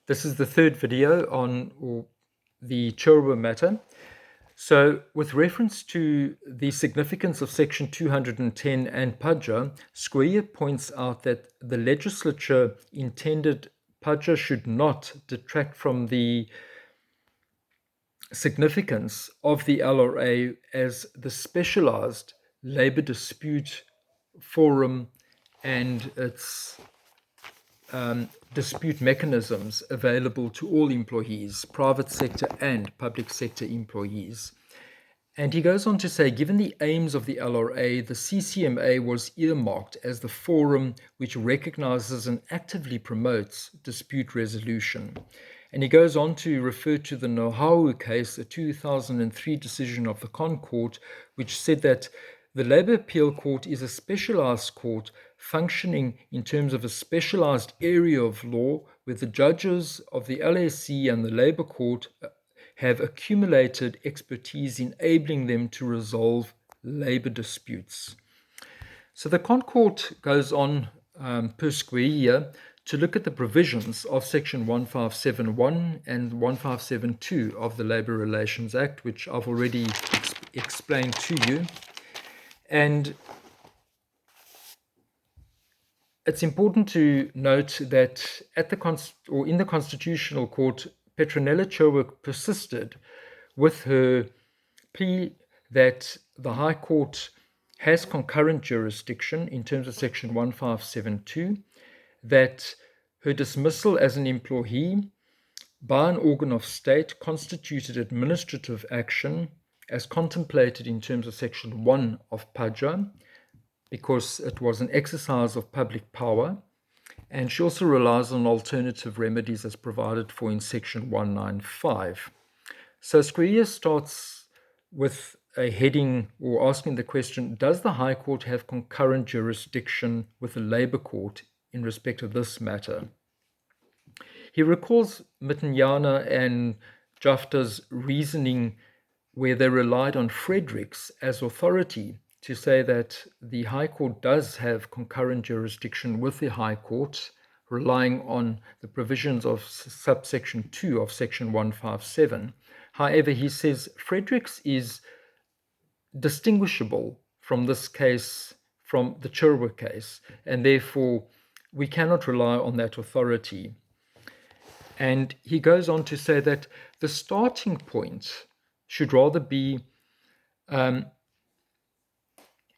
This is the third video on the Chirwa matter. So, with reference to the significance of Section 210 and Padja, Square points out that the legislature intended Padja should not detract from the significance of the LRA as the specialized labor dispute forum and its dispute mechanisms available to all employees, private sector and public sector employees. And he goes on to say, given the aims of the LRA, the CCMA was earmarked as the forum which recognizes and actively promotes dispute resolution. And he goes on to refer to the Nohau case, a 2003 decision of the Concurrent, which said that the Labour Appeal Court is a specialized court functioning in terms of a specialized area of law where the judges of the LSC and the Labour Court have accumulated expertise enabling them to resolve labour disputes. So the Concurrent goes on per square here to look at the provisions of Section 1571 and 1572 of the Labour Relations Act, which I've already explained to you. And it's important to note that in the Constitutional Court, Petronella Chirwa persisted with her plea that the High Court has concurrent jurisdiction in terms of Section 1572, that her dismissal as an employee by an organ of state constituted administrative action as contemplated in terms of Section 1 of Padja, because it was an exercise of public power, and she also relies on alternative remedies as provided for in Section 195. So Square starts with a heading or asking the question, does the High Court have concurrent jurisdiction with the Labour Court in respect of this matter? He recalls Mitinyana and Jafta's reasoning where they relied on Fredericks as authority to say that the High Court does have concurrent jurisdiction with the High Court, relying on the provisions of subsection 2 of Section 157. However, he says Fredericks is distinguishable from this case, from the Chirwa case, and therefore we cannot rely on that authority. And he goes on to say that the starting point should rather be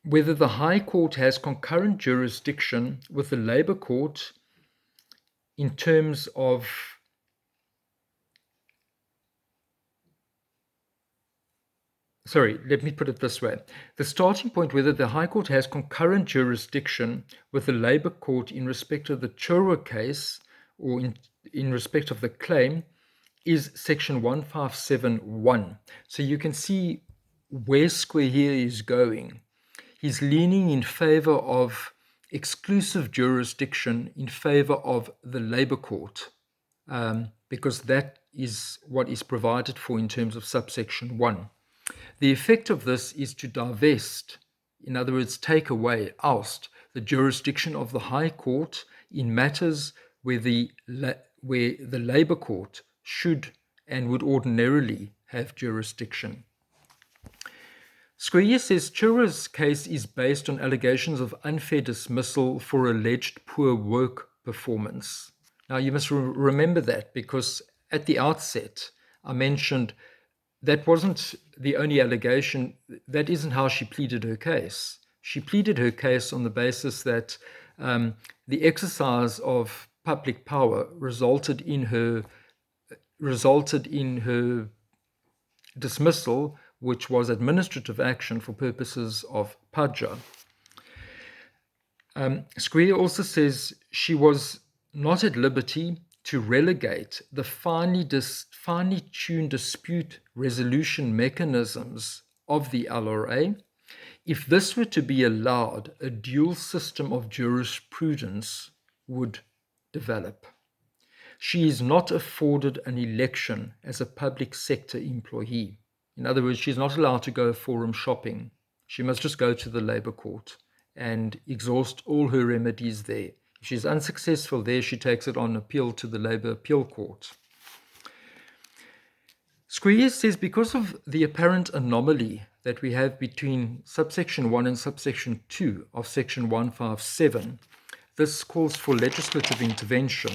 whether the High Court has concurrent jurisdiction with the Labour Court in terms of let me put it this way. The starting point, whether the High Court has concurrent jurisdiction with the Labour Court in respect of the Chirwa case or in respect of the claim, is Section 1571. So you can see where Square here is going. He's leaning in favor of exclusive jurisdiction in favor of the Labour Court, because that is what is provided for in terms of subsection 1. The effect of this is to divest, in other words, take away, oust, the jurisdiction of the High Court in matters where the Labour Court should and would ordinarily have jurisdiction. Square says Chirwa's case is based on allegations of unfair dismissal for alleged poor work performance. Now, you must remember that, because at the outset, I mentioned that wasn't the only allegation. That isn't how she pleaded her case. She pleaded her case on the basis that the exercise of public power resulted in her dismissal, which was administrative action for purposes of Padja. Square also says she was not at liberty to relegate the finely tuned dispute resolution mechanisms of the LRA. If this were to be allowed, a dual system of jurisprudence would develop. She is not afforded an election as a public sector employee. In other words, she's not allowed to go forum shopping. She must just go to the Labour Court and exhaust all her remedies there If she's unsuccessful there, she takes it on appeal to the Labour Appeal Court. Square says because of the apparent anomaly that we have between subsection 1 and subsection 2 of section 157, this calls for legislative intervention.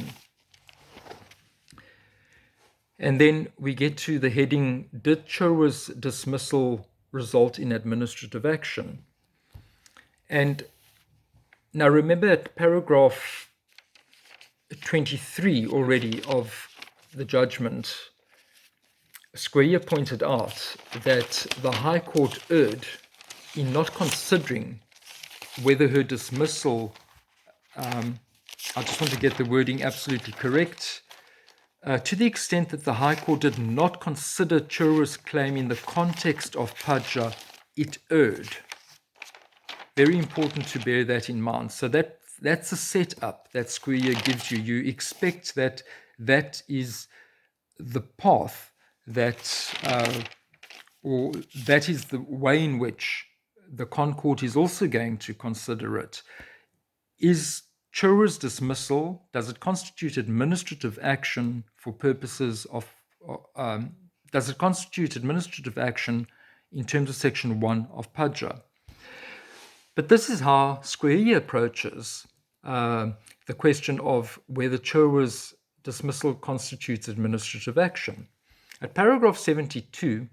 And then we get to the heading, did Chirwa's dismissal result in administrative action? And now remember at paragraph 23 already of the judgment, Square pointed out that the High Court erred in not considering whether her dismissal, I just want to get the wording absolutely correct, to the extent that the High Court did not consider Chirwa's claim in the context of Padja, it erred. Very important to bear that in mind. So that's a setup that Square gives you. You expect that that is the path or that is the way in which the Concourt is also going to consider it. Is Chirwa's dismissal, does it constitute administrative action for purposes of, does it constitute administrative action in terms of section 1 of Padja? But this is how Square approaches the question of whether Chirwa's dismissal constitutes administrative action. At paragraph 72,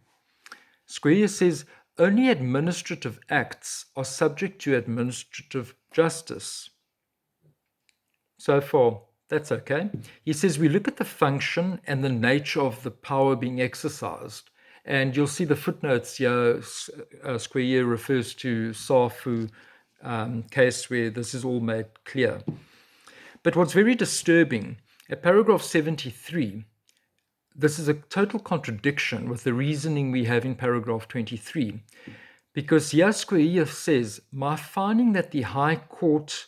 Square says only administrative acts are subject to administrative justice. So far, that's okay. He says we look at the function and the nature of the power being exercised. And you'll see the footnotes here, Square refers to Safu case where this is all made clear. But what's very disturbing, at paragraph 73, this is a total contradiction with the reasoning we have in paragraph 23. Because here Square says, my finding that the High Court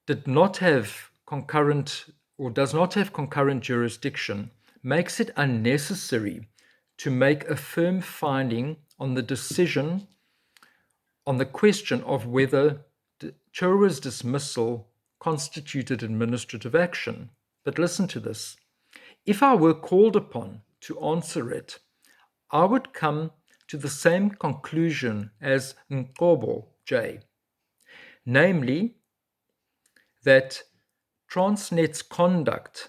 did not have concurrent or does not have concurrent jurisdiction makes it unnecessary to make a firm finding on the decision on the question of whether Chirwa's dismissal constituted administrative action. But listen to this. If I were called upon to answer it, I would come to the same conclusion as Nkobo J, namely that Transnet's conduct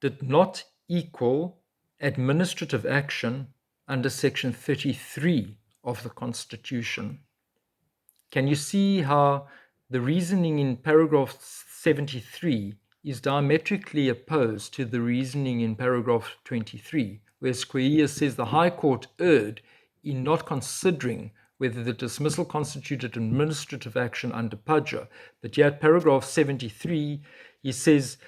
did not equal administrative action under section 33 of the Constitution. Can you see how the reasoning in paragraph 73 is diametrically opposed to the reasoning in paragraph 23, where Square says the High Court erred in not considering whether the dismissal constituted administrative action under Padja. But yet paragraph 73, he says,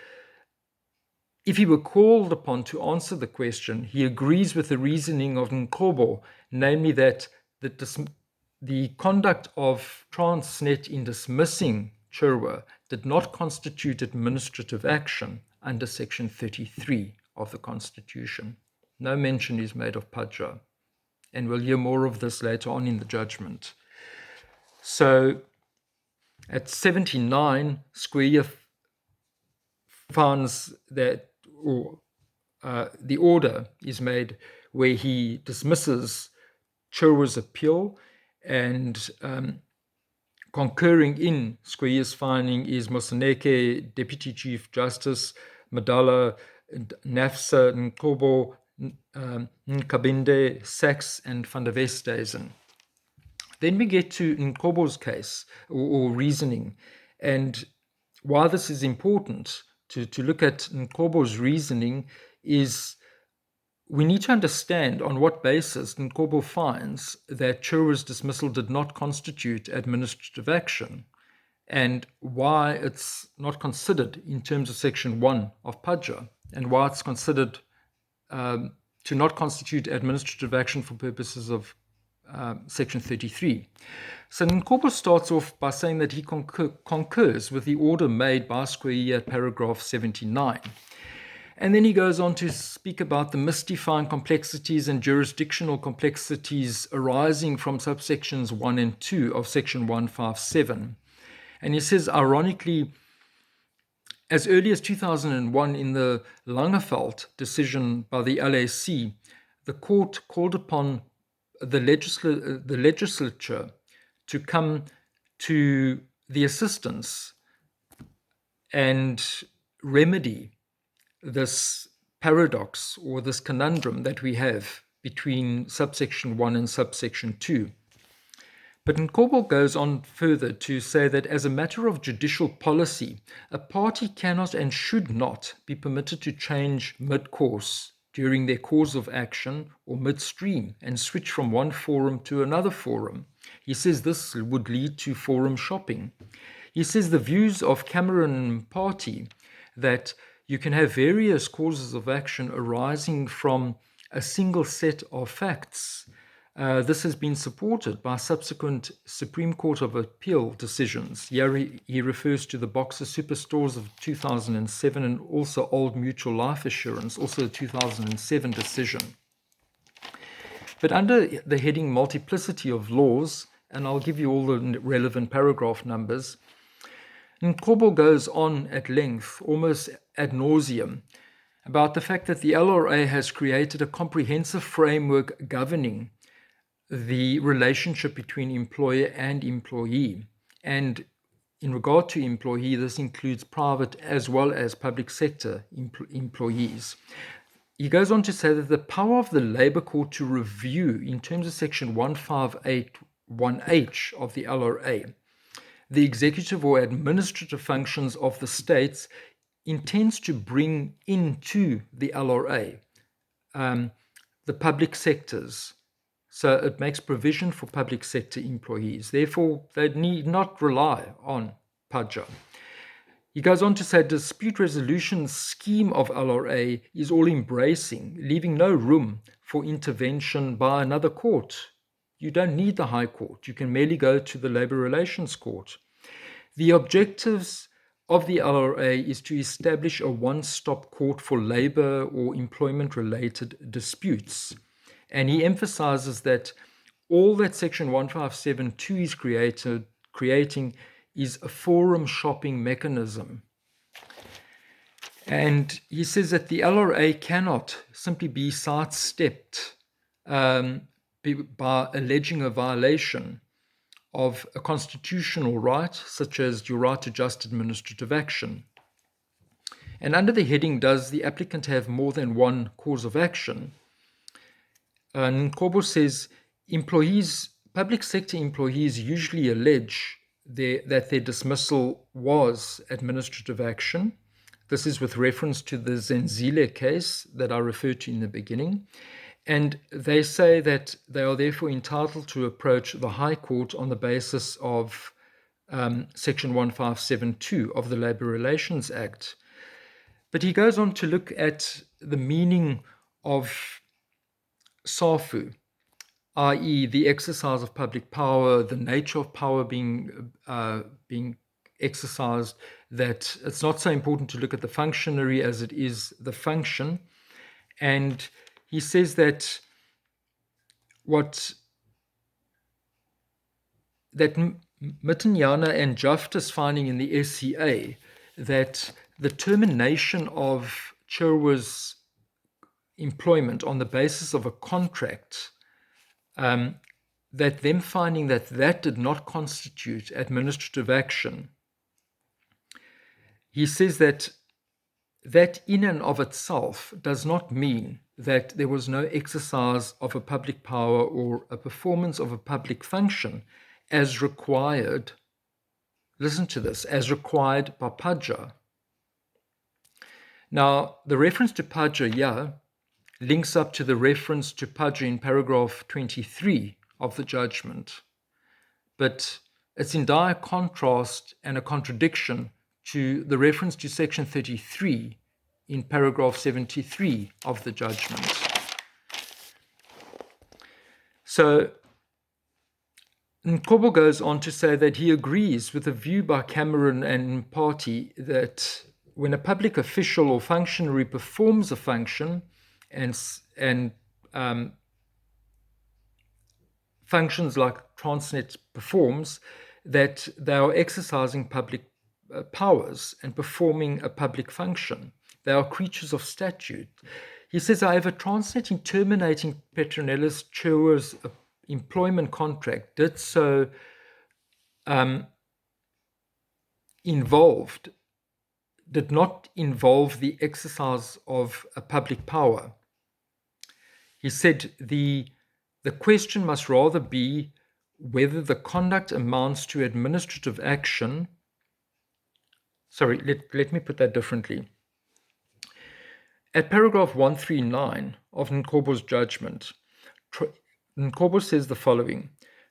if he were called upon to answer the question, he agrees with the reasoning of Nkobo, namely that the conduct of Transnet in dismissing Chirwa did not constitute administrative action under section 33 of the Constitution. No mention is made of Padja, and we'll hear more of this later on in the judgment. So at 79, Square finds that the order is made where he dismisses Chirwa's appeal, and concurring in Square's finding is Moseneke, Deputy Chief Justice, Madala, Nafsa, Nkobo, Nkabinde, Sachs, and van der Westhuizen. Then we get to Nkobo's case, or reasoning, and why this is important to look at Nkobo's reasoning is we need to understand on what basis Nkobo finds that Chirwa's dismissal did not constitute administrative action and why it's not considered in terms of section 1 of Padja and why it's considered to not constitute administrative action for purposes of section 33. So Nkobo starts off by saying that he concurs with the order made by Square at paragraph 79. And then he goes on to speak about the mystifying complexities and jurisdictional complexities arising from subsections 1 and 2 of section 157. And he says, ironically, As early as 2001, in the Langeveld decision by the LAC, the court called upon the legislature to come to the assistance and remedy this paradox or this conundrum that we have between subsection 1 and subsection 2. But Nkobo goes on further to say that as a matter of judicial policy, a party cannot and should not be permitted to change mid-course during their course of action or midstream and switch from one forum to another forum. He says this would lead to forum shopping. He says the views of Cameron Party that you can have various causes of action arising from a single set of facts. This has been supported by subsequent Supreme Court of Appeal decisions. Here he refers to the Boxer Superstores of 2007 and also Old Mutual Life Assurance, also a 2007 decision. But under the heading multiplicity of laws, and I'll give you all the relevant paragraph numbers, Nkobo goes on at length, almost ad nauseum, about the fact that the LRA has created a comprehensive framework governing the relationship between employer and employee. And in regard to employee, this includes private as well as public sector employees. He goes on to say that the power of the Labour Court to review, in terms of section 1581H of the LRA, the executive or administrative functions of the states, intends to bring into the LRA the public sectors. So it makes provision for public sector employees. Therefore, they need not rely on PAJA. He goes on to say dispute resolution scheme of LRA is all-embracing, leaving no room for intervention by another court. You don't need the High Court. You can merely go to the Labour Relations Court. The objectives of the LRA is to establish a one-stop court for labour or employment-related disputes. And he emphasizes that all that section 1572 is creating is a forum shopping mechanism. And he says that the LRA cannot simply be sidestepped by alleging a violation of a constitutional right, such as your right to just administrative action. And under the heading, does the applicant have more than one cause of action? Nkobo says public sector employees usually allege that their dismissal was administrative action. This is with reference to the Zenzile case that I referred to in the beginning. And they say that they are therefore entitled to approach the High Court on the basis of section 1572 of the Labour Relations Act. But he goes on to look at the meaning of SAFU, i.e. the exercise of public power, the nature of power being exercised, that it's not so important to look at the functionary as it is the function. And he says that Mitinyana and Justice finding in the SCA that the termination of Chirwa's employment on the basis of a contract, that them finding that did not constitute administrative action. He says that in and of itself does not mean that there was no exercise of a public power or a performance of a public function as required, listen to this, as required by PAJA. Now, the reference to PAJA here links up to the reference to PAJA in paragraph 23 of the judgment, but it's in dire contrast and a contradiction to the reference to section 33 in paragraph 73 of the judgment. So Nkobo goes on to say that he agrees with the view by Cameron and Party that when a public official or functionary performs a function and functions like Transnet performs, that they are exercising public powers and performing a public function. They are creatures of statute. He says, however, translating terminating Petronella Chirwa's employment contract did so did not involve the exercise of a public power. He said the question must rather be whether the conduct amounts to administrative action. Sorry, let me put that differently. At paragraph 139 of Nkobo's judgment, Nkobo says the following: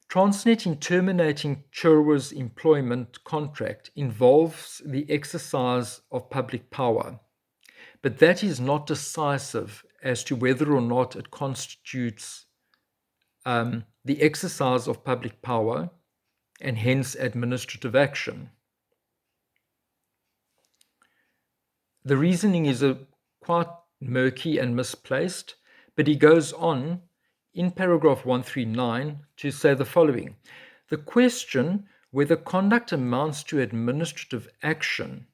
Transnet in terminating Chirwa's employment contract involves the exercise of public power, but that is not decisive as to whether or not it constitutes the exercise of public power and hence administrative action. The reasoning is quite murky and misplaced, but he goes on in paragraph 139 to say the following: the question whether conduct amounts to administrative action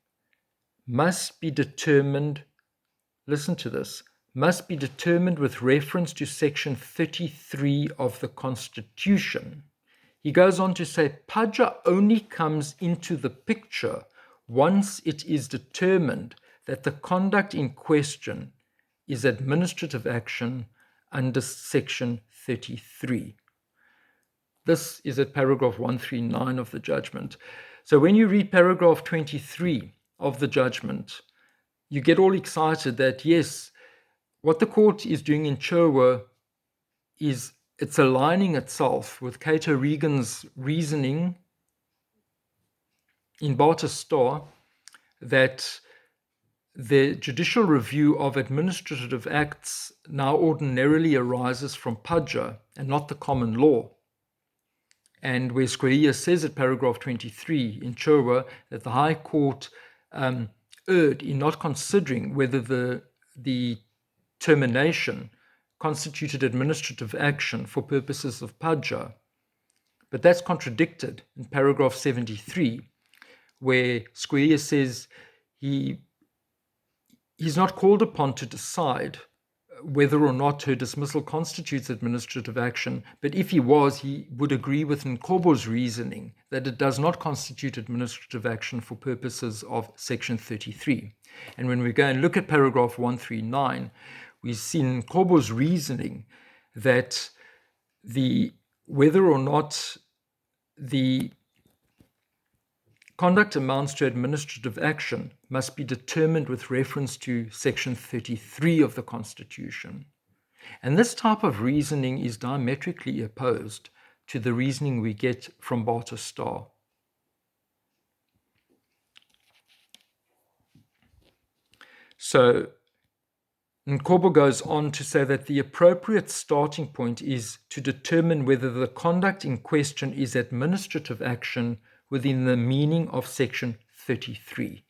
must be determined, listen to this, must be determined with reference to section 33 of the Constitution. He goes on to say Padja only comes into the picture once it is determined that the conduct in question is administrative action under section 33. This is at paragraph 139 of the judgment. So when you read paragraph 23 of the judgment, you get all excited that yes, what the court is doing in Chirwa is it's aligning itself with Cato Regan's reasoning in Barter Star that the judicial review of administrative acts now ordinarily arises from Padja and not the common law. And where Squarea says at paragraph 23 in Chirwa that the High Court erred in not considering whether the termination constituted administrative action for purposes of Padja. But that's contradicted in paragraph 73, where Squarea says he's not called upon to decide whether or not her dismissal constitutes administrative action, but if he was, he would agree with Nkobo's reasoning that it does not constitute administrative action for purposes of section 33. And when we go and look at paragraph 139, we see Nkobo's reasoning that whether or not the conduct amounts to administrative action must be determined with reference to section 33 of the Constitution. And this type of reasoning is diametrically opposed to the reasoning we get from Barter Star. So Nkobo goes on to say that the appropriate starting point is to determine whether the conduct in question is administrative action within the meaning of section 33.